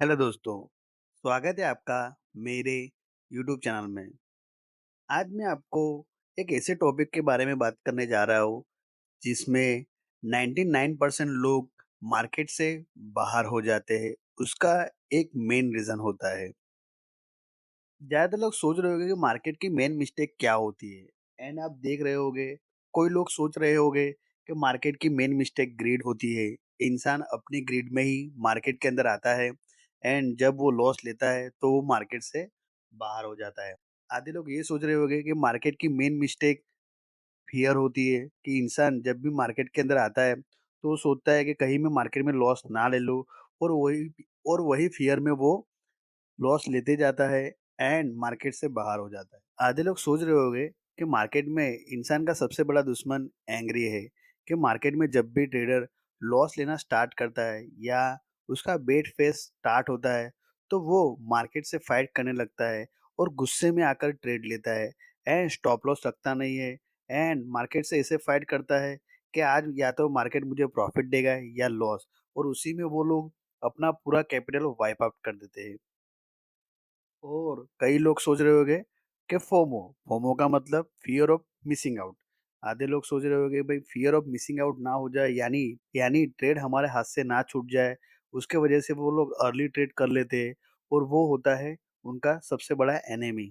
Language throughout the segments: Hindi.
हेलो दोस्तों, स्वागत है आपका मेरे यूट्यूब चैनल में। आज मैं आपको एक ऐसे टॉपिक के बारे में बात करने जा रहा हूँ, जिसमें 99% लोग मार्केट से बाहर हो जाते हैं। उसका एक मेन रीज़न होता है। ज़्यादातर लोग सोच रहे होंगे कि मार्केट की मेन मिस्टेक क्या होती है? एंड आप देख रहे होंगे, कोई लोग सोच रहे होंगे कि मार्केट की मेन मिस्टेक ग्रीड होती है। इंसान अपनी ग्रीड में ही मार्केट के अंदर आता है एंड जब वो लॉस लेता है, तो वो मार्केट से बाहर हो जाता है। आधे लोग ये सोच रहे होंगे कि मार्केट की मेन मिस्टेक फ़ियर होती है कि इंसान जब भी मार्केट के अंदर आता है, तो वो सोचता है कि कहीं मैं मार्केट में लॉस ना ले लूँ और वही फ़ियर में वो लॉस लेते जाता है एंड मार्केट से बाहर हो जाता है। आधे लोग सोच रहे होंगे कि मार्केट में इंसान का सबसे बड़ा दुश्मन एंग्री है, कि मार्केट में जब भी ट्रेडर लॉस लेना स्टार्ट करता है या उसका बेट फेस स्टार्ट होता है, तो वो मार्केट से फाइट करने लगता है और गुस्से में आकर ट्रेड लेता है एंड स्टॉप लॉस रखता नहीं है एंड मार्केट से ऐसे फाइट करता है कि आज या तो मार्केट मुझे प्रॉफिट देगा या लॉस, और उसी में वो लोग अपना पूरा कैपिटल वाइप आउट कर देते हैं। और कई लोग सोच रहे होंगे कि फोमो फोमो का मतलब फियर ऑफ मिसिंग आउट। आधे लोग सोच रहे होंगे भाई फियर ऑफ मिसिंग आउट ना हो जाए, यानी यानी ट्रेड हमारे हाथ से ना छूट जाए, उसके वजह से वो लोग अर्ली ट्रेड कर लेते हैं और वो होता है उनका सबसे बड़ा एनिमी।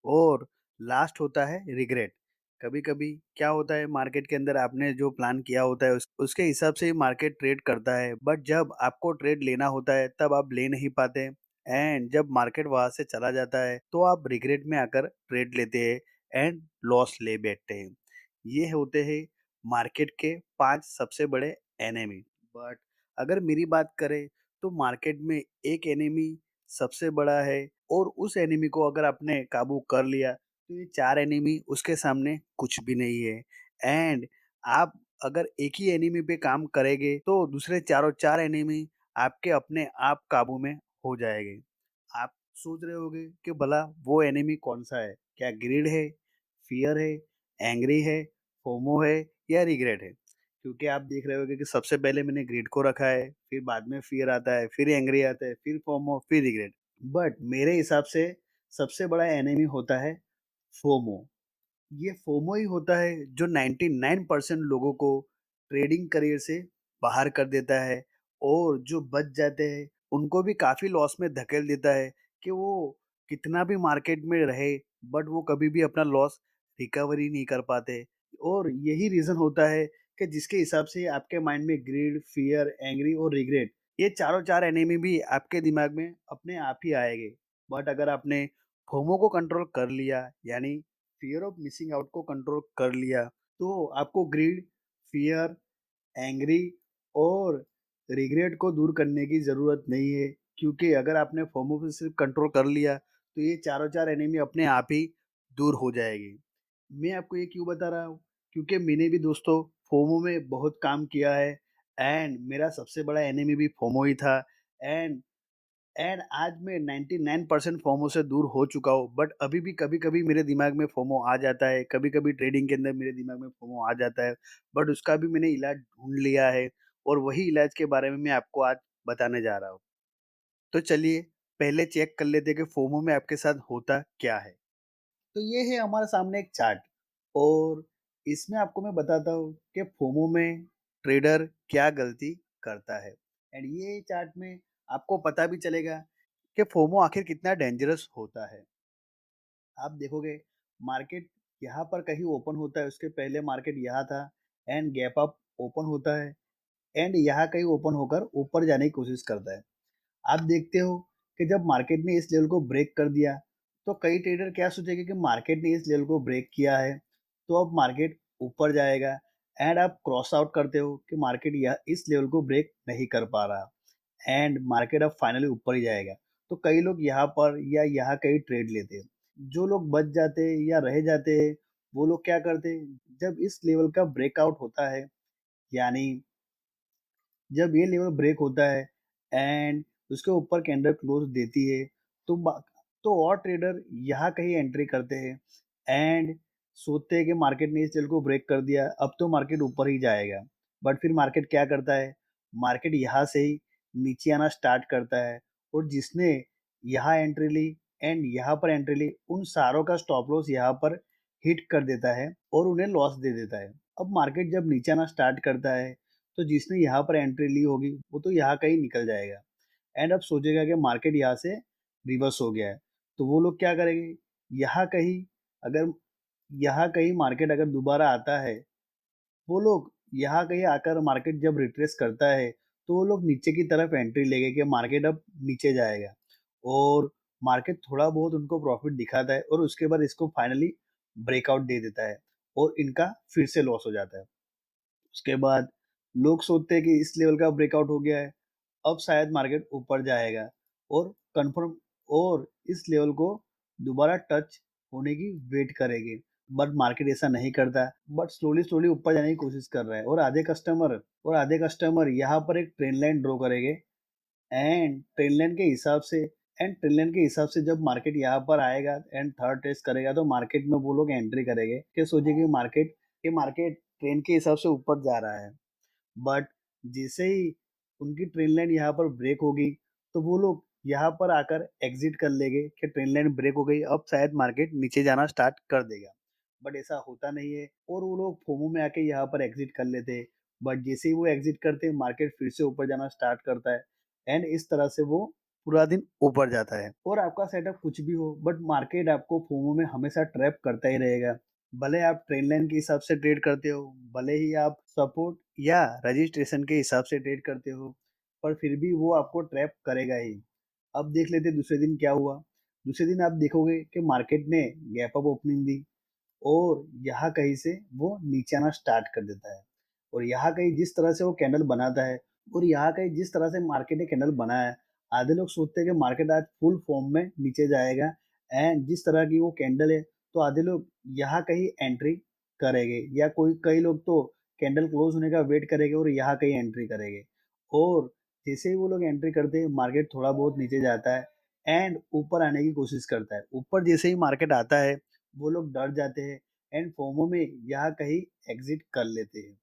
और लास्ट होता है रिग्रेट। कभी-कभी क्या होता है, मार्केट के अंदर आपने जो प्लान किया होता है उसके हिसाब से ही मार्केट ट्रेड करता है, बट जब आपको ट्रेड लेना होता है तब आप ले नहीं पाते एंड जब मार्केट वहां से चला जाता है तो आप रिग्रेट में आकर ट्रेड लेते हैं एंड लॉस ले बैठते हैं। ये होते हैं मार्केट के 5 सबसे बड़े एनिमी। बट अगर मेरी बात करें तो मार्केट में एक एनिमी सबसे बड़ा है, और उस एनिमी को अगर आपने काबू कर लिया तो ये 4 एनिमी उसके सामने कुछ भी नहीं है। एंड आप अगर एक ही एनिमी पे काम करेंगे तो दूसरे चारों 4 एनिमी आपके अपने आप काबू में हो जाएँगे। आप सोच रहे होंगे कि भला वो एनिमी कौन-सा है? क्या ग्रीड है, फ़ियर है, एंग्री है, फोमो है या रिग्रेट है? क्योंकि आप देख रहे होंगे कि सबसे पहले मैंने ग्रीड को रखा है, फिर बाद में फ़ियर आता है, फिर एंग्री आता है, फिर फोमो, फिर रिग्रेट। बट मेरे हिसाब से सबसे बड़ा एनिमी होता है फोमो। ये फोमो ही होता है जो 99% लोगों को ट्रेडिंग करियर से बाहर कर देता है, और जो बच जाते हैं उनको भी काफ़ी लॉस में धकेल देता है कि वो कितना भी मार्केट में रहे, बट वो कभी भी अपना लॉस रिकवरी नहीं कर पाते। और यही रीज़न होता है कि जिसके हिसाब से आपके माइंड में ग्रीड, फ़ियर, एंग्री और रिग्रेट, ये चारों 4 एनिमी भी आपके दिमाग में अपने आप ही आएँगे। बट अगर आपने फोमो को कंट्रोल कर लिया, यानी फ़ियर ऑफ मिसिंग आउट को कंट्रोल कर लिया, तो आपको ग्रीड, फ़ियर, एंग्री और रिग्रेट को दूर करने की ज़रूरत नहीं है, क्योंकि अगर आपने फोमो पे सिर्फ़ कंट्रोल कर लिया, तो ये चारों 4 एनिमी अपने आप ही दूर हो जाएगी। मैं आपको ये क्यों बता रहा हूँ? क्योंकि मैंने भी दोस्तों फोमो में बहुत काम किया है एंड मेरा सबसे बड़ा एनिमी भी फोमो ही था। एंड आज मैं 99% फोमो से दूर हो चुका हूँ, बट अभी भी कभी-कभी मेरे दिमाग में फोमो आ जाता है, कभी-कभी ट्रेडिंग के अंदर मेरे दिमाग में फोमो आ जाता है, बट उसका भी मैंने इलाज ढूँढ लिया है और वही इलाज के बारे में मैं आपको आज बताने जा रहा हूँ। तो चलिए पहले चेक कर लेते हैं कि फोमो में आपके साथ होता क्या है। तो ये है हमारे सामने एक चार्ट, और इसमें आपको मैं बताता हूँ कि फोमो में ट्रेडर क्या गलती करता है। एंड ये चार्ट में आपको पता भी चलेगा कि फोमो आखिर कितना डेंजरस होता है। आप देखोगे मार्केट यहाँ पर कहीं ओपन होता है, उसके पहले मार्केट यहाँ था एंड गैप अप ओपन होता है एंड यहाँ कहीं ओपन होकर ऊपर जाने की कोशिश करता है। आप देखते हो कि जब मार्केट ने इस लेवल को ब्रेक कर दिया, तो कई ट्रेडर क्या सोचेंगे कि मार्केट ने इस लेवल को ब्रेक किया है, तो अब मार्केट ऊपर जाएगा। एंड आप क्रॉस आउट करते हो कि मार्केट यह इस लेवल को ब्रेक नहीं कर पा रहा एंड मार्केट अब फाइनली ऊपर ही जाएगा। तो कई लोग यहाँ पर या यहाँ कहीं ट्रेड लेते हैं। जो लोग बच जाते हैं या रह जाते हैं, वो लोग क्या करते हैं, जब इस लेवल का ब्रेकआउट होता है, यानी जब ये लेवल ब्रेक होता है एंड उसके ऊपर कैंडल क्लोज देती है, तो और ट्रेडर यहाँ कहीं एंट्री करते हैं एंड सोचते हैं कि मार्केट ने इस लेवल को ब्रेक कर दिया, अब तो मार्केट ऊपर ही जाएगा। बट फिर मार्केट क्या करता है, मार्केट यहाँ से ही नीचे आना स्टार्ट करता है और जिसने यहाँ एंट्री ली एंड यहाँ पर एंट्री ली, उन सारों का स्टॉप लॉस यहाँ पर हिट कर देता है और उन्हें लॉस दे देता है। अब मार्केट जब नीचे आना स्टार्ट करता है, तो जिसने यहाँ पर एंट्री ली होगी, वो तो यहाँ कहीं निकल जाएगा एंड अब सोचेगा कि मार्केट यहाँ से रिवर्स हो गया है। तो वो लोग क्या करेंगे, यहाँ कहीं अगर यहाँ कहीं मार्केट अगर दोबारा आता है, वो लोग यहाँ कहीं आकर मार्केट जब रिट्रेस करता है, तो वो लोग नीचे की तरफ एंट्री लेंगे कि मार्केट अब नीचे जाएगा और मार्केट थोड़ा बहुत उनको प्रॉफिट दिखाता है और उसके बाद इसको फाइनली ब्रेकआउट दे देता है और इनका फिर से लॉस हो जाता है। उसके बाद लोग सोचते हैं कि इस लेवल का ब्रेकआउट हो गया है, अब शायद मार्केट ऊपर जाएगा और कंफर्म और इस लेवल को दोबारा टच होने की वेट करेंगे। बट मार्केट ऐसा नहीं करता, बट स्लोली स्लोली ऊपर जाने की कोशिश कर रहा है और आधे कस्टमर यहाँ पर एक ट्रेंड लाइन ड्रॉ करेंगे एंड ट्रेंड लाइन के हिसाब से जब मार्केट यहाँ पर आएगा एंड थर्ड टेस्ट करेगा, तो मार्केट में वो लोग एंट्री करेंगे कि सोचे कि मार्केट ट्रेंड के हिसाब से ऊपर जा रहा है। बट जैसे ही उनकी ट्रेन लाइन यहाँ पर ब्रेक होगी, तो वो लोग यहाँ पर आकर एग्जिट कर लेंगे कि ट्रेन लाइन ब्रेक हो गई, अब शायद मार्केट नीचे जाना स्टार्ट कर देगा। बट ऐसा होता नहीं है और वो लोग फोमो में आके यहाँ पर एग्जिट कर लेते हैं। बट जैसे ही वो एग्जिट करते हैं, मार्केट फिर से ऊपर जाना स्टार्ट करता है एंड इस तरह से वो पूरा दिन ऊपर जाता है। और आपका सेटअप कुछ भी हो, बट मार्केट आपको फोमो में हमेशा ट्रैप करता ही रहेगा। भले आप ट्रेन लाइन के हिसाब से ट्रेड करते हो, भले ही आप सपोर्ट या रजिस्ट्रेशन के हिसाब से ट्रेड करते हो, पर फिर भी वो आपको ट्रैप करेगा ही। अब देख लेते हैं दूसरे दिन क्या हुआ। दूसरे दिन आप देखोगे कि मार्केट ने गैप अप ओपनिंग दी और यहाँ कहीं से वो नीचे आना स्टार्ट कर देता है और यहाँ कहीं जिस तरह से वो कैंडल बनाता है और यहाँ कहीं जिस तरह से मार्केट ने कैंडल बनाया है, आधे लोग सोचते हैं कि मार्केट आज फुल फॉर्म में नीचे जाएगा एंड जिस तरह की वो कैंडल है, तो आधे लोग यहाँ कहीं एंट्री करेंगे या कई लोग तो कैंडल क्लोज होने का वेट करेंगे और यहाँ कहीं एंट्री करेंगे। और जैसे ही वो लोग एंट्री करते हैं, मार्केट थोड़ा बहुत नीचे जाता है एंड ऊपर आने की कोशिश करता है। ऊपर जैसे ही मार्केट आता है, वो लोग डर जाते हैं एंड फोमो में यहाँ कहीं एग्जिट कर लेते हैं।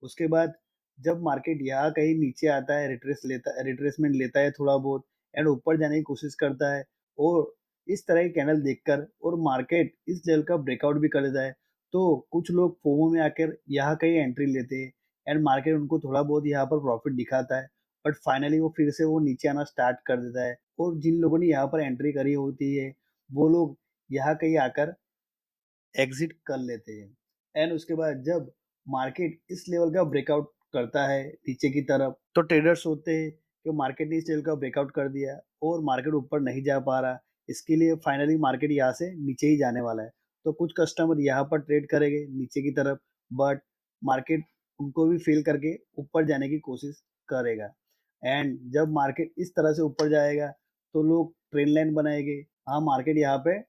उसके बाद जब मार्केट यहाँ कहीं नीचे आता है, रिट्रेसमेंट लेता है थोड़ा बहुत एंड ऊपर जाने की कोशिश करता है और इस तरह की कैंडल देखकर और मार्केट इस लेवल का ब्रेकआउट भी कर देता है, तो कुछ लोग फोमो में आकर यहाँ कहीं एंट्री लेते हैं एंड मार्केट उनको थोड़ा बहुत यहाँ पर प्रॉफिट दिखाता है। बट फाइनली वो फिर से वो नीचे आना स्टार्ट कर देता है और जिन लोगों ने यहाँ पर एंट्री करी होती है, वो लोग यहाँ कहीं आकर एग्जिट कर लेते हैं एंड उसके बाद जब मार्केट इस लेवल का ब्रेकआउट करता है नीचे की तरफ, तो ट्रेडर्स होते हैं कि मार्केट ने इस लेवल का ब्रेकआउट कर दिया और मार्केट ऊपर नहीं जा पा रहा, इसके लिए फाइनली मार्केट यहाँ से नीचे ही जाने वाला है। तो कुछ कस्टमर यहाँ पर ट्रेड करेंगे नीचे की तरफ, बट मार्केट उनको भी फेल करके ऊपर जाने की कोशिश करेगा एंड जब मार्केट इस तरह से ऊपर जाएगा, तो लोग ट्रेंड लाइन बनाएंगे। हाँ, मार्केट यहाँ पे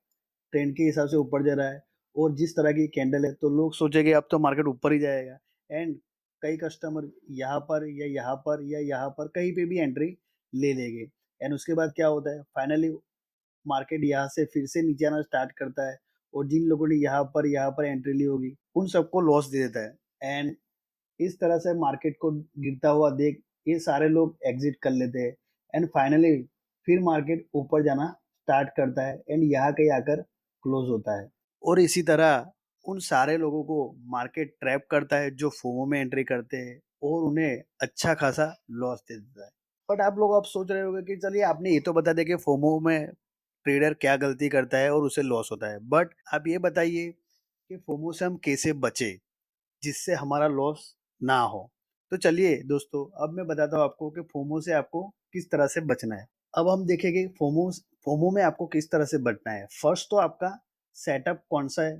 ट्रेंड के हिसाब से ऊपर जा रहा है और जिस तरह की कैंडल है, तो लोग सोचेंगे अब तो मार्केट ऊपर ही जाएगा एंड कई कस्टमर यहाँ पर कहीं पे भी एंट्री ले लेंगे एंड उसके बाद क्या होता है, फाइनली मार्केट यहाँ से फिर से नीचे आना स्टार्ट करता है और जिन लोगों ने यहाँ पर एंट्री ली होगी, उन सबको लॉस दे देता है एंड इस तरह से मार्केट को गिरता हुआ देख ये सारे लोग एग्जिट कर लेते हैं एंड फाइनली फिर मार्केट ऊपर जाना स्टार्ट करता है एंड यहाँ कहीं आकर क्लोज होता है। और इसी तरह उन सारे लोगों को मार्केट ट्रैप करता है जो फोमो में एंट्री करते हैं और उन्हें अच्छा खासा लॉस दे देता है। बट आप लोग अब सोच रहे होंगे कि चलिए आपने ये तो बता दिया कि फोमो में ट्रेडर क्या गलती करता है और उसे लॉस होता है, बट आप ये बताइए कि फोमो से हम कैसे बचे जिससे हमारा लॉस ना हो। तो चलिए दोस्तों, अब मैं बताता हूँ आपको कि फोमो से आपको किस तरह से बचना है। अब हम देखेंगे फोमो फोमो में आपको किस तरह से बचना है। फर्स्ट तो आपका सेटअप कौन सा है,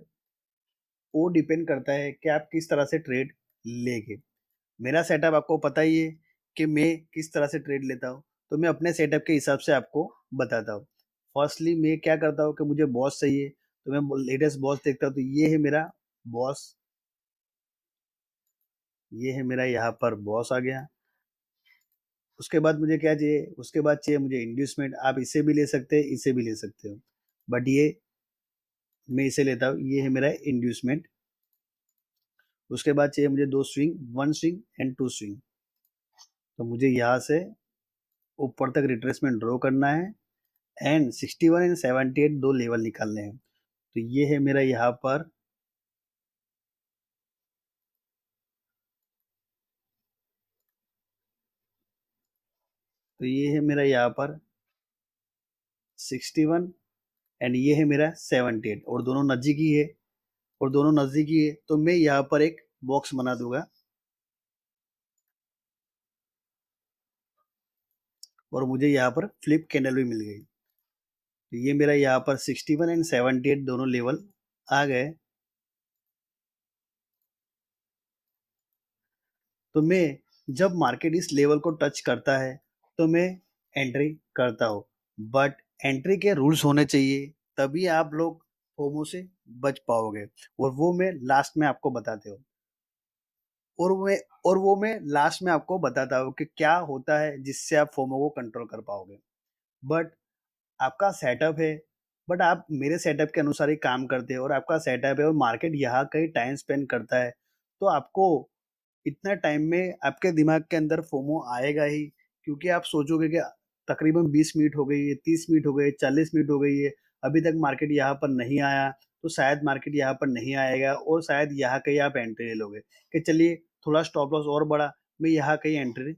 वो डिपेंड करता है कि आप किस तरह से ट्रेड लेंगे। मेरा सेटअप आपको पता ही है कि मैं किस तरह से ट्रेड लेता हूँ, तो मैं अपने सेटअप के हिसाब से आपको बताता हूँ। फर्स्टली मैं क्या करता हूँ कि मुझे बॉस चाहिए, तो मैं लेटेस्ट बॉस देखता हूँ, तो ये है मेरा बॉस, ये है मेरा यहाँ पर बॉस आ गया। उसके बाद मुझे क्या चाहिए, उसके बाद चाहिए मुझे इंड्यूसमेंट। आप इसे भी ले सकते हैं, इसे भी ले सकते हो, बट ये मैं इसे लेता हूँ, ये है मेरा इंड्यूसमेंट। उसके बाद चाहिए मुझे 2 स्विंग, 1 स्विंग एंड 2 स्विंग। तो मुझे यहाँ से ऊपर तक रिट्रेसमेंट ड्रॉ करना है एंड 61 एंड 78 दो लेवल निकालने हैं। तो ये है मेरा यहाँ पर तो ये है मेरा यहाँ पर 61 एंड ये है मेरा 78 और दोनों नज़दीकी है तो मैं यहाँ पर एक बॉक्स बना दूंगा और मुझे यहाँ पर फ्लिप कैंडल भी मिल गई। तो ये मेरा यहाँ पर 61 एंड 78 दोनों लेवल आ गए। तो मैं जब मार्केट इस लेवल को टच करता है तो मैं एंट्री करता हूँ, बट एंट्री के रूल्स होने चाहिए, तभी आप लोग फोमो से बच पाओगे। और वो मैं लास्ट में आपको बताते हूँ और मैं और वो मैं लास्ट में आपको बताता हूँ कि क्या होता है जिससे आप फोमो को कंट्रोल कर पाओगे। बट आपका सेटअप है, बट आप मेरे सेटअप के अनुसार ही काम करते हो और आपका सेटअप है और मार्केट यहाँ कहीं टाइम स्पेंड करता है, तो आपको इतना टाइम में आपके दिमाग के अंदर फोमो आएगा ही, क्योंकि आप सोचोगे कि तकरीबन 20 मिनट हो गई है, 30 मिनट हो गए, 40 मिनट हो गई है, अभी तक मार्केट यहाँ पर नहीं आया, तो शायद मार्केट यहाँ पर नहीं आएगा और शायद यहाँ कहीं आप एंट्री ले लोगे कि चलिए थोड़ा स्टॉप लॉस और बढ़ा, मैं यहाँ कहीं एंट्री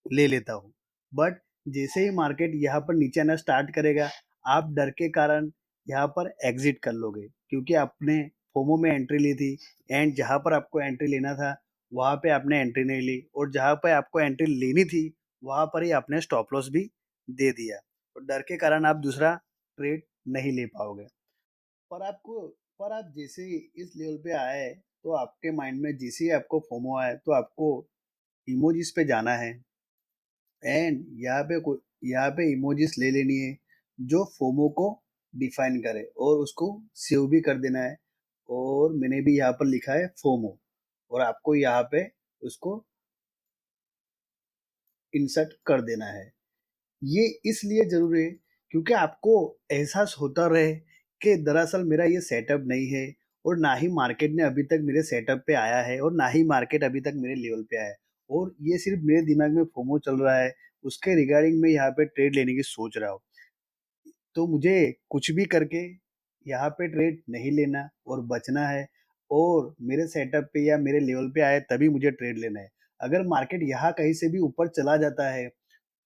ले लेता हूँ। बट जैसे ही मार्केट यहाँ पर नीचे आना स्टार्ट करेगा, आप डर के कारण यहाँ पर एग्जिट कर लोगे, क्योंकि आपने फोमो में एंट्री ली थी एंड जहाँ पर आपको एंट्री लेना था वहाँ पे आपने एंट्री नहीं ली और जहाँ पे आपको एंट्री लेनी थी वहाँ पर ही आपने स्टॉप लॉस भी दे दिया और डर के कारण आप दूसरा ट्रेड नहीं ले पाओगे। पर आपको पर आप जैसे ही इस लेवल पे आए तो आपके माइंड में जैसे ही आपको फोमो आए तो आपको इमोजीज पे जाना है एंड यहाँ पे इमोजीज ले लेनी है जो फोमो को डिफाइन करे और उसको सेव भी कर देना है। और मैंने भी यहाँ पर लिखा है फोमो और आपको यहाँ पे उसको इंसर्ट कर देना है। ये इसलिए जरूरी है क्योंकि आपको एहसास होता रहे कि दरअसल मेरा ये सेटअप नहीं है और ना ही मार्केट ने अभी तक मेरे सेटअप पे आया है और ना ही मार्केट अभी तक मेरे लेवल पे आया है और ये सिर्फ मेरे दिमाग में फोमो चल रहा है, उसके रिगार्डिंग मैं यहाँ पे ट्रेड लेने की सोच रहा हूँ। तो मुझे कुछ भी करके यहाँ पे ट्रेड नहीं लेना और बचना है और मेरे सेटअप पे या मेरे लेवल पे आए तभी मुझे ट्रेड लेना है। अगर मार्केट यहाँ कहीं से भी ऊपर चला जाता है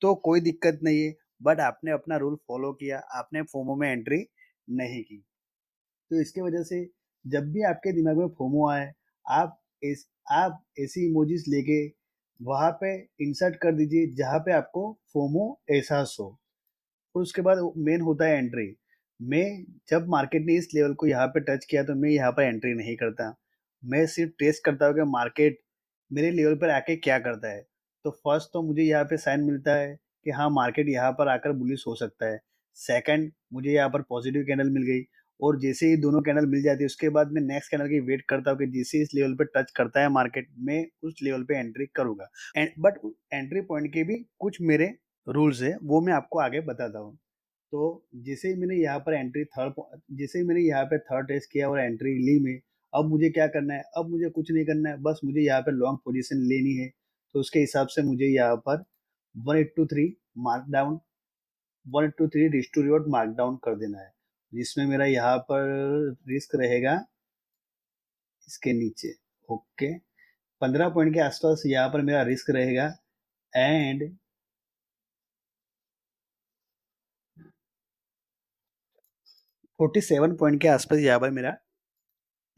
तो कोई दिक्कत नहीं है, बट आपने अपना रूल फॉलो किया, आपने फोमो में एंट्री नहीं की। तो इसके वजह से जब भी आपके दिमाग में फोमो आए, आप आप ऐसी इमोजीज लेके वहां पे इंसर्ट कर दीजिए जहां पे आपको फोमो एहसास हो और उसके बाद मेन होता है एंट्री। मैं जब मार्केट ने इस लेवल को यहाँ पे टच किया तो मैं यहाँ पर एंट्री नहीं करता, मैं सिर्फ टेस्ट करता हूँ कि मार्केट मेरे लेवल पर आके क्या करता है। तो फर्स्ट तो मुझे यहाँ पे साइन मिलता है कि हाँ मार्केट यहाँ पर आकर बुलिश हो सकता है। सेकंड, मुझे यहाँ पर पॉजिटिव कैंडल मिल गई और जैसे ही दोनों कैंडल मिल जाती है उसके बाद मैं नेक्स्ट कैंडल की वेट करता हूँ कि जैसे इस लेवल पे टच करता है मार्केट, मैं उस लेवल पे एंट्री करूंगा। बट एंट्री पॉइंट के भी कुछ मेरे रूल्स है, वो मैं आपको आगे बताता हूँ। तो जैसे ही मैंने यहाँ पर जैसे ही मैंने यहाँ पे थर्ड टेस्ट किया और एंट्री ली में, अब मुझे क्या करना है, अब मुझे कुछ नहीं करना है, बस मुझे यहाँ पे लॉन्ग पोजीशन लेनी है। तो उसके हिसाब से मुझे यहाँ पर 1:3 mark down 1:3 risk to reward mark down कर देना है, जिसमें मेरा यहाँ पर रिस्क रहेगा इसके नीचे। ओके, 15 पॉइंट के आसपास यहाँ पर मेरा रिस्क रहेगा एंड 47 पॉइंट के आसपास यहाँ पर मेरा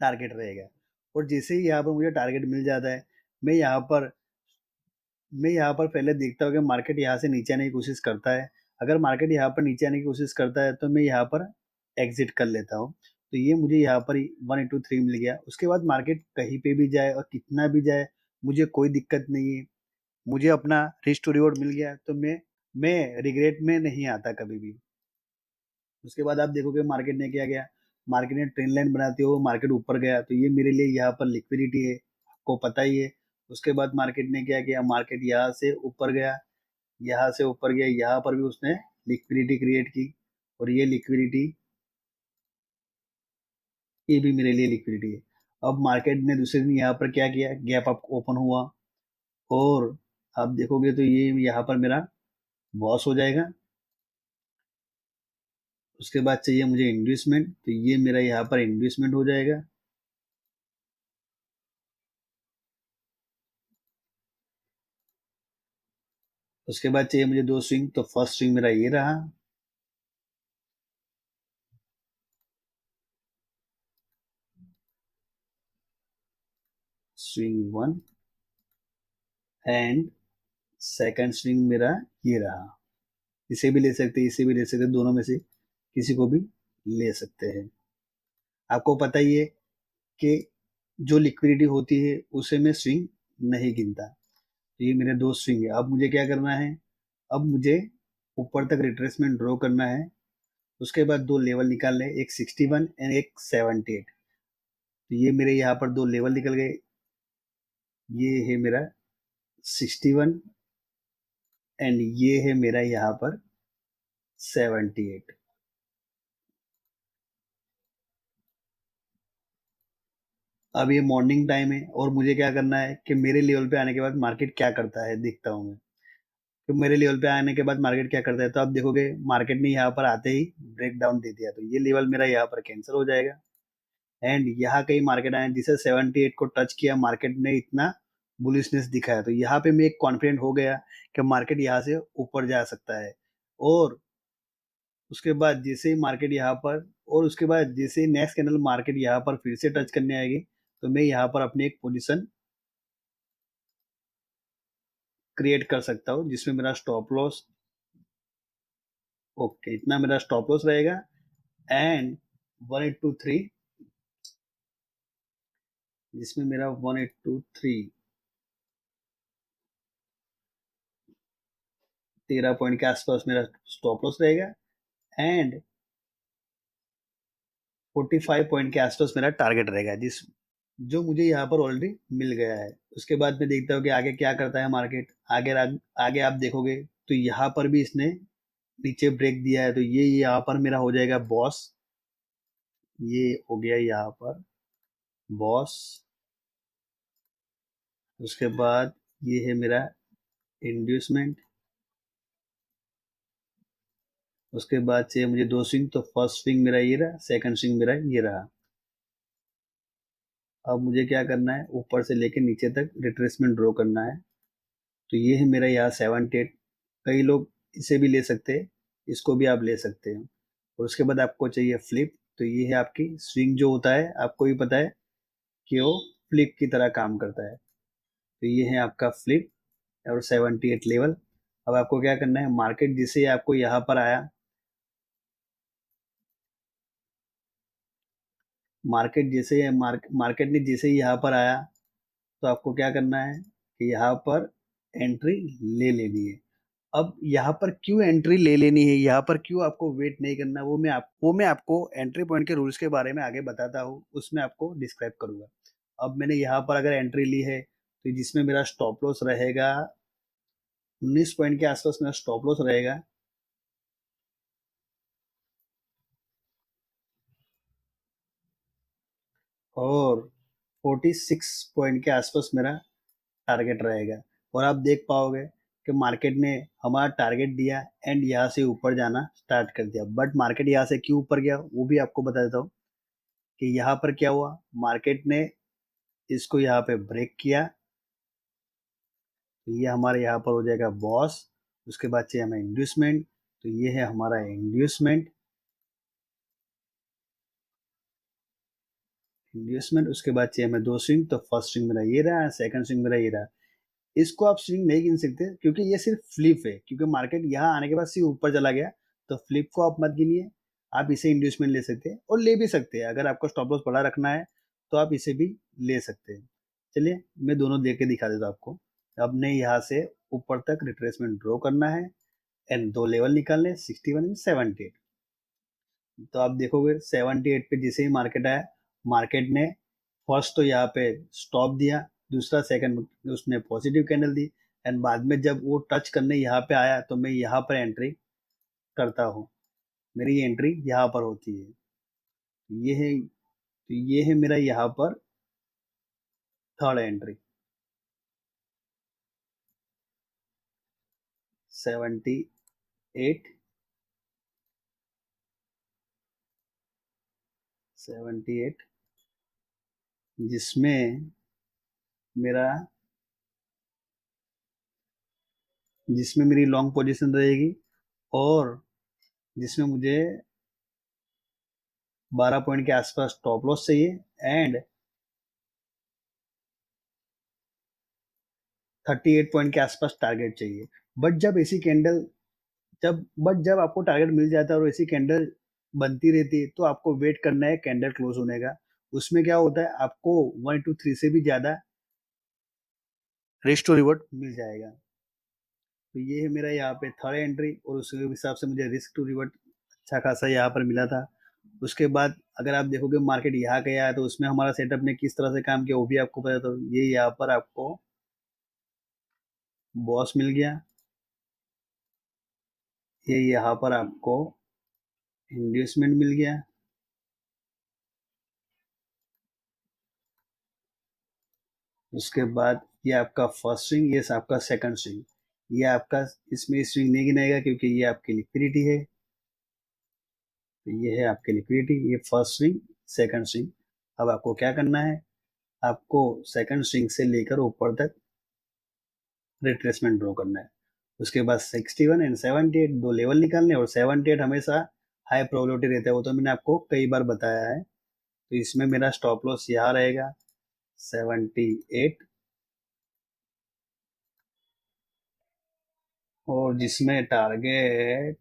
टारगेट रहेगा। और जैसे ही यहाँ पर मुझे टारगेट मिल जाता है, मैं यहाँ पर मैं यहाँ पर पहले देखता हूँ कि मार्केट यहाँ से नीचे आने की कोशिश करता है। अगर मार्केट यहाँ पर नीचे आने की कोशिश करता है तो मैं यहाँ पर एग्जिट कर लेता हूँ। तो ये मुझे यहाँ पर 1:3 मिल गया। उसके बाद मार्केट कहीं पे भी जाए और कितना भी जाए मुझे कोई दिक्कत नहीं है, मुझे अपना रिस्क टू रिवॉर्ड मिल गया तो मैं रिग्रेट में नहीं आता कभी भी। उसके बाद आप देखोगे मार्केट ने क्या किया, मार्केट ने ट्रेंड लाइन बनाते हुए मार्केट ऊपर गया तो ये मेरे लिए यहाँ पर लिक्विडिटी है, आपको पता ही है। उसके बाद मार्केट ने क्या किया, मार्केट यहाँ से ऊपर गया, यहाँ से ऊपर गया, यहाँ पर भी उसने लिक्विडिटी क्रिएट की और ये भी मेरे लिए लिक्विडिटी है। अब मार्केट ने दूसरे दिन यहाँ पर क्या किया, गैप अप ओपन हुआ और आप देखोगे तो ये यहाँ पर मेरा बॉस हो जाएगा। उसके बाद चाहिए मुझे इंड्यूसमेंट, तो ये मेरा यहाँ पर इंड्यूसमेंट हो जाएगा। उसके बाद चाहिए मुझे दो स्विंग, तो फर्स्ट स्विंग मेरा ये रहा। Swing one and second swing मेरा ये रहा। इसे भी ले सकते हैं, इसे भी ले सकते हैं, दोनों में से किसी को भी ले सकते हैं। आपको पता ही है कि जो लिक्विडिटी होती है उसे मैं स्विंग नहीं गिनता। तो ये मेरे दो स्विंग है। अब मुझे क्या करना है, अब मुझे ऊपर तक रिट्रेसमेंट ड्रॉ करना है। उसके बाद दो लेवल निकालने, एक 61 एंड एक 78। तो ये मेरे यहाँ पर दो लेवल निकल गए। ये है मेरा 61 एंड ये है मेरा यहाँ पर 78। अब ये मॉर्निंग टाइम है और मुझे क्या करना है कि मेरे लेवल पे आने के बाद मार्केट क्या करता है देखता हूँ मैं। तो मेरे लेवल पे आने के बाद मार्केट क्या करता है, तो आप देखोगे मार्केट ने यहाँ पर आते ही ब्रेक डाउन दे दिया, तो ये लेवल मेरा यहाँ पर कैंसिल हो जाएगा। एंड यहाँ कहीं मार्केट आया जिसे 78 को टच किया, मार्केट ने इतना बुलिशनेस दिखाया, तो यहाँ पे मैं एक कॉन्फिडेंट हो गया कि मार्केट यहाँ से ऊपर जा सकता है। और उसके बाद जैसे ही मार्केट यहाँ पर, और उसके बाद जैसे ही नेक्स्ट कैंडल मार्केट यहाँ पर फिर से टच करने आएगी, तो मैं यहाँ पर अपनी एक पोजीशन क्रिएट कर सकता हूँ जिसमें मेरा स्टॉप लॉस, ओके, इतना मेरा स्टॉप लॉस रहेगा। एंड 1823, जिसमें मेरा 1823 13 पॉइंट के आसपास मेरा स्टॉप लॉस रहेगा। एंड 45 पॉइंट के आसपास मेरा टारगेट रहेगा, जिस जो मुझे यहाँ पर ऑलरेडी मिल गया है। उसके बाद मैं देखता हूँ कि आगे क्या करता है मार्केट। आगे आप देखोगे तो यहाँ पर भी इसने नीचे ब्रेक दिया है, तो ये यहाँ पर मेरा हो जाएगा बॉस। ये हो गया यहाँ पर बॉस। उसके बाद ये है मेरा इंड्यूसमेंट। उसके बाद से मुझे दो स्विंग, तो फर्स्ट स्विंग मेरा ये रहा, सेकंड स्विंग मेरा ये रहा। अब मुझे क्या करना है, ऊपर से लेके नीचे तक रिट्रेसमेंट ड्रॉ करना है। तो ये है मेरा यहाँ 78। कई लोग इसे भी ले सकते हैं, इसको भी आप ले सकते हो। और उसके बाद आपको चाहिए फ्लिप, तो ये है आपकी स्विंग जो होता है, आपको भी पता है कि वो फ्लिप की तरह काम करता है। तो ये है आपका फ्लिप और 78 लेवल। अब आपको क्या करना है, मार्केट जिसे आपको यहाँ पर आया, मार्केट ने जैसे ही यहाँ पर आया, तो आपको क्या करना है कि यहाँ पर एंट्री ले लेनी है। अब यहाँ पर क्यों एंट्री ले लेनी है, यहाँ पर क्यों आपको वेट नहीं करना, वो मैं आपको एंट्री पॉइंट के रूल्स के बारे में आगे बताता हूँ, उसमें आपको डिस्क्राइब करूंगा। अब मैंने यहाँ पर अगर एंट्री ली है, तो जिसमें मेरा स्टॉप लॉस रहेगा 19 पॉइंट के आसपास मेरा स्टॉप लॉस रहेगा। और 46 पॉइंट के आसपास मेरा टारगेट रहेगा। और आप देख पाओगे कि मार्केट ने हमारा टारगेट दिया एंड यहाँ से ऊपर जाना स्टार्ट कर दिया। बट मार्केट यहाँ से क्यों ऊपर गया वो भी आपको बता देता हूँ कि यहाँ पर क्या हुआ, मार्केट ने इसको यहाँ पे ब्रेक किया, तो ये हमारे यहाँ पर हो जाएगा बॉस। उसके बाद चाहिए हमें इंड्यूसमेंट, तो ये है हमारा इंड्यूसमेंट। उसके बाद चाहिए हमें दो स्विंग, तो फर्स्ट स्विंग मेरा ये रहा, सेकंड स्विंग मेरा ये रहा। इसको आप स्विंग नहीं गिन सकते क्योंकि ये सिर्फ फ्लिप है, क्योंकि मार्केट यहाँ आने के बाद सिर्फ ऊपर चला गया, तो फ्लिप को आप मत गिनिए। आप इसे इंड्यूसमेंट ले सकते हैं और ले भी सकते हैं, अगर आपको स्टॉप लॉस बड़ा रखना है तो आप इसे भी ले सकते हैं। चलिए मैं दोनों दे के दिखा देता हूँ आपको। अपने यहाँ से ऊपर तक रिट्रेसमेंट ड्रॉ करना है एंड दो लेवल निकालने, 61 एंड 78। तो आप देखोगे 78 पे जैसे ही मार्केट आया, मार्केट ने फर्स्ट तो यहाँ पे स्टॉप दिया, दूसरा सेकंड उसने पॉजिटिव कैंडल दी, एंड बाद में जब वो टच करने यहाँ पे आया, तो मैं यहाँ पर एंट्री करता हूँ। मेरी एंट्री यहाँ पर होती है। ये है मेरा यहाँ पर थर्ड एंट्री 70 8 78 जिसमें मेरा जिसमें मेरी लॉन्ग पोजीशन रहेगी और जिसमें मुझे 12 पॉइंट के आसपास स्टॉप लॉस चाहिए एंड 38 पॉइंट के आसपास टारगेट चाहिए। बट जब ऐसी कैंडल जब आपको टारगेट मिल जाता है और ऐसी कैंडल बनती रहती है तो आपको वेट करना है कैंडल क्लोज होने का। उसमें क्या होता है, आपको 1 to 3 से भी ज्यादा रिस्क टू रिवॉर्ड मिल जाएगा। तो ये है मेरा यहाँ पे थर्ड एंट्री और उसके हिसाब से मुझे रिस्क टू रिवॉर्ड अच्छा खासा यहाँ पर मिला था। उसके बाद अगर आप देखोगे मार्केट यहाँ गया है तो उसमें हमारा सेटअप ने किस तरह से काम किया वो भी आपको पता। तो ये यहाँ पर आपको बॉस मिल गया, ये यहाँ पर आपको इंड्यूसमेंट मिल गया, उसके बाद ये आपका फर्स्ट स्विंग, ये आपका सेकंड स्विंग। ये आपका इसमें स्विंग नहीं गिनाएगा क्योंकि ये आपकी लिक्विडिटी है। तो ये है आपकी लिक्विडिटी, ये फर्स्ट स्विंग सेकंड स्विंग। अब आपको क्या करना है, आपको सेकंड स्विंग से लेकर ऊपर तक रिट्रेसमेंट ड्रॉ करना है। उसके बाद 61 एंड 78 दो लेवल निकालने, और 78 हमेशा हाई प्रोबेबिलिटी रहता है, वो तो मैंने आपको कई बार बताया है। तो इसमें मेरा स्टॉप लॉस यहाँ रहेगा 78 और जिसमें टारगेट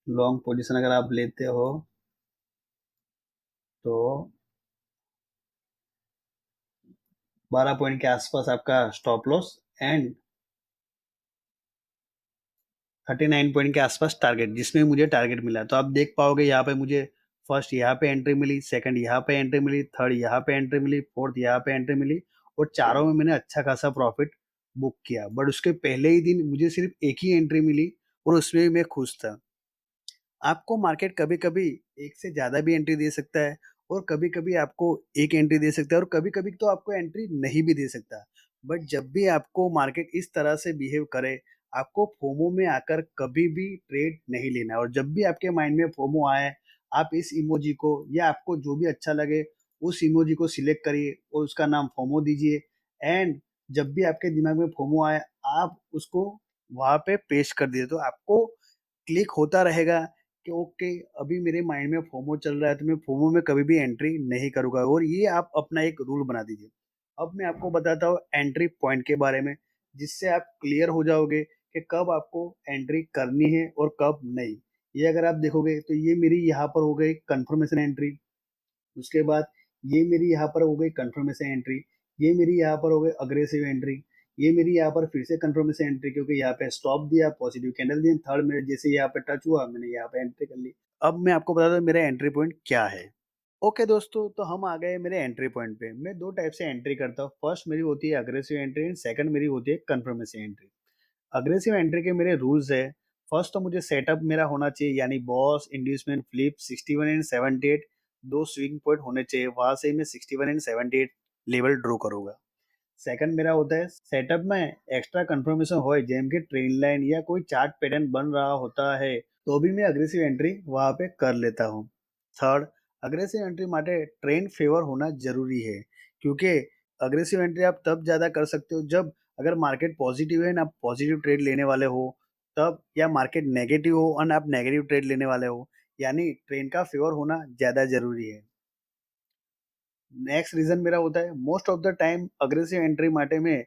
लॉन्ग पोजीशन अगर आप लेते हो तो 12 पॉइंट के आसपास आपका स्टॉप लॉस एंड 39 पॉइंट के आसपास टारगेट, जिसमें मुझे टारगेट मिला। तो आप देख पाओगे यहाँ पे मुझे फर्स्ट यहाँ पे एंट्री मिली, सेकंड यहाँ पे एंट्री मिली, थर्ड यहाँ पे एंट्री मिली, फोर्थ यहाँ पे एंट्री मिली और चारों में मैंने अच्छा खासा प्रॉफिट बुक किया। बट उसके पहले ही दिन मुझे सिर्फ एक ही एंट्री मिली और उसमें भी मैं खुश था। आपको मार्केट कभी-कभी एक से ज़्यादा भी एंट्री दे सकता है और कभी-कभी आपको एक एंट्री दे सकता है और कभी-कभी तो आपको एंट्री नहीं भी दे सकता। बट जब भी आपको मार्केट इस तरह से बिहेव करे, आपको फोमो में आकर कभी भी ट्रेड नहीं लेना है। और जब भी आपके माइंड में फोमो आए, आप इस इमोजी को या आपको जो भी अच्छा लगे उस इमोजी को सिलेक्ट करिए और उसका नाम फोमो दीजिए एंड जब भी आपके दिमाग में फोमो आए, आप उसको वहाँ पे पेस्ट कर दीजिए। तो आपको क्लिक होता रहेगा कि ओके अभी मेरे माइंड में फोमो चल रहा है तो मैं फोमो में कभी भी एंट्री नहीं करूंगा, और ये आप अपना एक रूल बना दीजिए। अब मैं आपको बताता हूँ एंट्री पॉइंट के बारे में, जिससे आप क्लियर हो जाओगे कि कब आपको एंट्री करनी है और कब नहीं। ये अगर आप देखोगे तो ये मेरी यहाँ पर हो गई कंफर्मेशन एंट्री, उसके बाद ये मेरी यहाँ पर हो गई कंफर्मेशन एंट्री, ये मेरी यहाँ पर हो गई अग्रेसिव एंट्री, ये मेरी यहाँ पर फिर से कंफर्मेशन एंट्री क्योंकि यहाँ पे स्टॉप दिया, पॉजिटिव कैंडल दिया, थर्ड में जैसे यहाँ पे टच हुआ मैंने यहाँ पे एंट्री कर ली। अब मैं आपको बता दूं मेरा एंट्री पॉइंट क्या है। ओके दोस्तों, तो हम आ गए मेरे एंट्री पॉइंट पे। मैं दो टाइप से एंट्री करता हूँ, फर्स्ट मेरी होती है अग्रेसिव एंट्री एंड सेकंड मेरी होती है कंफर्मेशन एंट्री। अग्रेसिव एंट्री के मेरे रूल्स है, फर्स्ट तो मुझे सेटअप मेरा होना चाहिए यानी बॉस इंड्यूसमेंट फ्लिप 61 एंड 78 दो स्विंग पॉइंट होने चाहिए, वहां से मैं 61 एंड 78 लेवल ड्रॉ करूंगा। सेकंड मेरा होता है सेटअप में एक्स्ट्रा कंफर्मेशन हो जेम के ट्रेन लाइन या कोई चार्ट पैटर्न बन रहा होता है तो भी मैं अग्रेसिव एंट्री वहां पे कर लेता हूँ। थर्ड, अग्रेसिव एंट्री माटे ट्रेंड फेवर होना जरूरी है, क्योंकि अग्रेसिव एंट्री आप तब ज्यादा कर सकते हो जब अगर मार्केट पॉजिटिव है ना, आप पॉजिटिव ट्रेड लेने वाले हो तब, या मार्केट नेगेटिव हो और आप नेगेटिव ट्रेड लेने वाले हो, यानी ट्रेंड का फेवर होना ज्यादा जरूरी है। नेक्स्ट रीजन मेरा होता है most of the time aggressive entry माटे में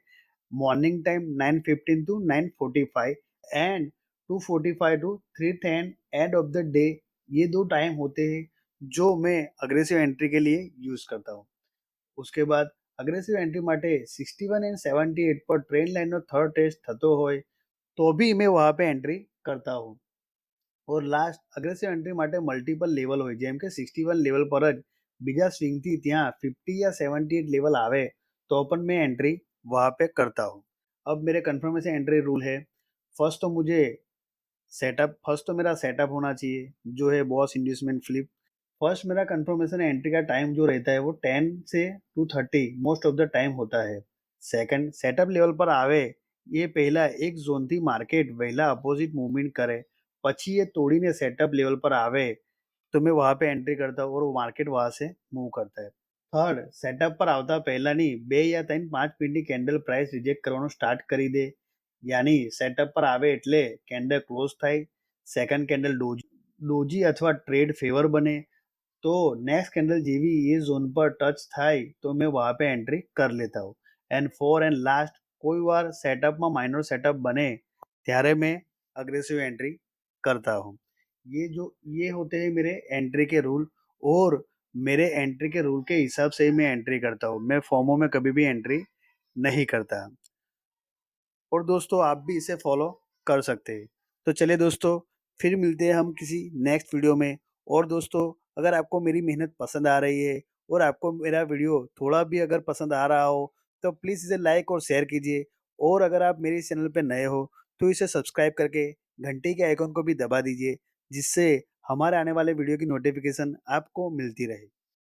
morning time 9:15 to 9:45 and 2:45 to 3:10 end of the day, ये दो टाइम होते हैं जो मैं अग्रेसिव एंट्री के लिए यूज करता हूँ। उसके बाद अग्रेसिव एंट्री माटे 61 एंड 78 पर ट्रेन लाइन નો थर्ड टेस्ट થતો હોય तो भी मैं वहां पे एंट्री करता हूँ। और લાસ્ટ અગ્રેસિવ એન્ટ્રી માટે મલ્ટિપલ લેવલ હોય, જેમ કે 61 લેવલ પર જ બીજા સ્વિંગથી ત્યાં 50 या 78 लेवल आवे तो अपन मैं एंट्री वहां पे करता हूँ। अब मेरे कंफर्मेशन एंट्री रूल है, फर्स्ट तो मुझे फर्स्ट तो मेरा सेटअप होना चाहिए जो है बॉस इंड्यूसमेंट फ्लिप। फर्स्ट मेरा कंफर्मेशन एंट्री का टाइम जो रहता है वो 10 से 2:30 मोस्ट ऑफ द टाइम होता है। सेकंड, सेटअप लेवल पर आवे એ પહેલા એક ઝોનથી માર્કેટ વહેલા અપોઝિટ મૂવમેન્ટ કરે, પછી એ तोड़ीने सेटअप लेवल पर आवे, तो मैं वहाँ पे एंट्री करता हूँ और वो मार्केट वहाँ से मूव करता है। થર્ડ, સેટઅપ પર આવતા પહેલાની 2 યા 3 5 મિનિટની કેન્ડલ પ્રાઇસ રિજેક્ટ કરવાનું સ્ટાર્ટ કરી દે. યાની સેટઅપ પર આવે એટલે કેન્ડલ ક્લોઝ થાય, સેકન્ડ કેન્ડલ ડોજી અથવા ટ્રેડ ફેવર બને, तो नेक्स्ट कैंडल जेवी ये जोन पर टच થાય तो मैं वहाँ पे एंट्री कर लेता हूँ। एंड फोर एंड लास्ट, कोई बार सेटअप में माइनर सेटअप बने ત્યારે मैं अग्रेसिव एंट्री करता हूँ। ये होते हैं मेरे एंट्री के रूल, और मेरे एंट्री के रूल के हिसाब से ही मैं एंट्री करता हूँ। मैं फॉर्मो में कभी भी एंट्री नहीं करता। और दोस्तों आप भी इसे फॉलो कर सकते हैं। तो चलिए दोस्तों, फिर मिलते हैं हम किसी नेक्स्ट वीडियो में। और दोस्तों, अगर आपको मेरी मेहनत पसंद आ रही है और आपको मेरा वीडियो थोड़ा भी अगर पसंद आ रहा हो, तो प्लीज़ इसे लाइक और शेयर कीजिए। और अगर आप मेरे इस चैनल पे नए हो, तो इसे सब्सक्राइब करके घंटी के आइकन को भी दबा दीजिए, जिससे हमारे आने वाले वीडियो की नोटिफिकेशन आपको मिलती रहे।